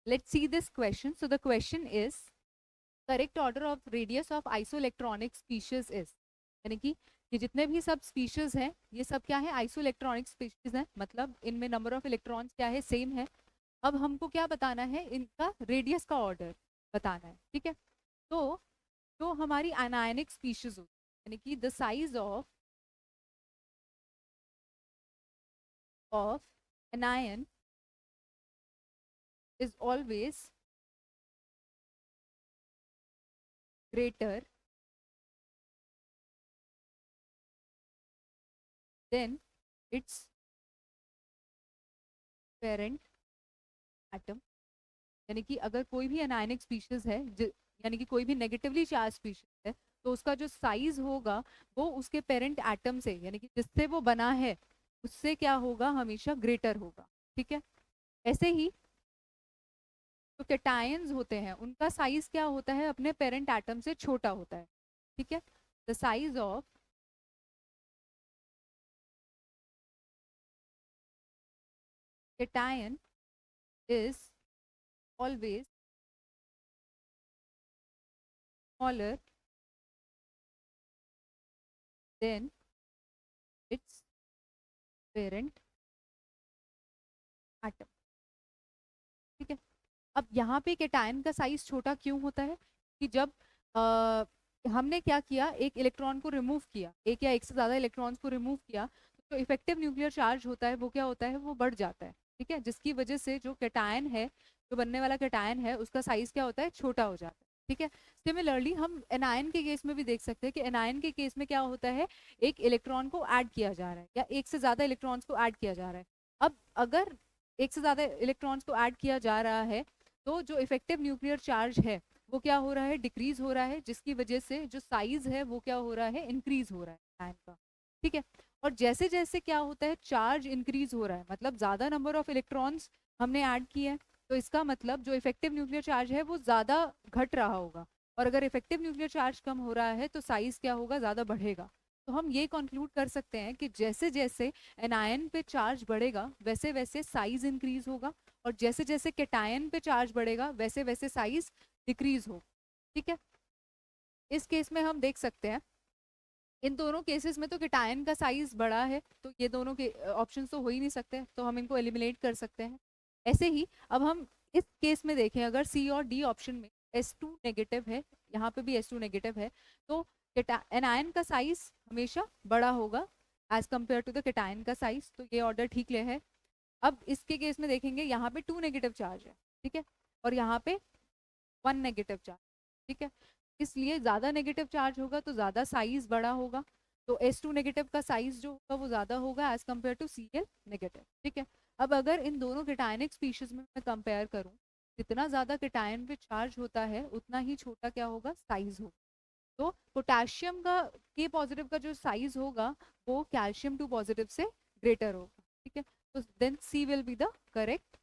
let's see this question. So the question is, correct order of radius of isoelectronic species is, यानी कि ये जितने भी सब स्पीशीज हैं ये सब क्या है, आइसोइलेक्ट्रॉनिक स्पीशीज हैं, मतलब इनमें नंबर ऑफ इलेक्ट्रॉन्स क्या है, सेम है। अब हमको क्या बताना है, इनका रेडियस का ऑर्डर बताना है, ठीक है। तो जो हमारी अनायनिक स्पीशीज होती है, यानी कि the size of anion is always greater than its parent atom। यानी कि अगर कोई भी अनायनिक स्पीशीज है, यानी कि कोई भी नेगेटिवली चार्ज स्पीशीज है, तो उसका जो साइज होगा वो उसके पेरेंट एटम से, यानी कि जिससे वो बना है, उससे क्या होगा, हमेशा ग्रेटर होगा, ठीक है। ऐसे ही जो कैटायंस होते हैं उनका साइज क्या होता है, अपने पेरेंट एटम से छोटा होता है, ठीक है। The size of cation is always smaller than its parent atom, ठीक है। अब यहाँ पे कैटायन का साइज छोटा क्यों होता है, कि जब हमने क्या किया, एक इलेक्ट्रॉन को रिमूव किया, एक या एक से ज्यादा इलेक्ट्रॉन्स को रिमूव किया, तो जो इफेक्टिव न्यूक्लियर चार्ज होता है वो क्या होता है, वो बढ़ जाता है, ठीक है। जिसकी वजह से जो कैटायन है, जो बनने वाला कैटायन है, उसका साइज क्या होता है, छोटा हो जाता है, ठीक है। सिमिलरली हम एनायन के केस में भी देख सकते हैं कि एनायन के केस में क्या होता है, एक इलेक्ट्रॉन को ऐड किया जा रहा है या एक से ज्यादा इलेक्ट्रॉन्स को ऐड किया जा रहा है। अब अगर एक से ज्यादा इलेक्ट्रॉन्स को ऐड किया जा रहा है, तो जो इफेक्टिव न्यूक्लियर चार्ज है वो क्या हो रहा है, डिक्रीज हो रहा है, जिसकी वजह से जो साइज है वो क्या हो रहा है, इंक्रीज हो रहा है आयन का, ठीक है। और जैसे जैसे क्या होता है, चार्ज इंक्रीज हो रहा है, मतलब ज्यादा नंबर ऑफ इलेक्ट्रॉन्स हमने ऐड किए हैं, तो इसका मतलब जो इफेक्टिव न्यूक्लियर चार्ज है वो ज्यादा घट रहा होगा। और अगर इफेक्टिव न्यूक्लियर चार्ज कम हो रहा है तो साइज क्या होगा, ज्यादा बढ़ेगा। तो हम ये कंक्लूड कर सकते हैं कि जैसे जैसे एनायन पे चार्ज बढ़ेगा वैसे वैसे साइज इंक्रीज होगा, और जैसे जैसे कैटायन पे चार्ज बढ़ेगा वैसे वैसे साइज डिक्रीज हो, ठीक है। इस केस में हम देख सकते हैं, इन दोनों केसेस में तो कैटायन का साइज बड़ा है, तो ये दोनों के ऑप्शंस तो हो ही नहीं सकते, तो हम इनको एलिमिनेट कर सकते हैं। ऐसे ही अब हम इस केस में देखें, अगर सी और डी ऑप्शन में S2 नेगेटिव है, यहाँ पे भी S2 नेगेटिव है, तो एनायन का साइज हमेशा बड़ा होगा as compare to the cation का साइज, तो ये ऑर्डर ठीक ले है। अब इसके केस में देखेंगे, यहाँ पे 2 नेगेटिव चार्ज है, ठीक है, और यहाँ पे 1 नेगेटिव चार्ज, ठीक है। इसलिए ज्यादा नेगेटिव चार्ज होगा तो ज्यादा साइज बड़ा होगा, तो S2 नेगेटिव का साइज जो होगा वो ज्यादा होगा as compare to Cl negative, ठीक है। अब अगर इन दोनों कैटायनिक स्पीशीज में मैं कंपेयर करूं, जितना ज्यादा कैटायन पे चार्ज होता है उतना ही छोटा क्या होगा, साइज होगा। तो पोटेशियम का के पॉजिटिव का जो साइज होगा वो कैल्शियम 2 पॉजिटिव से ग्रेटर होगा, ठीक है। तो then C will be the correct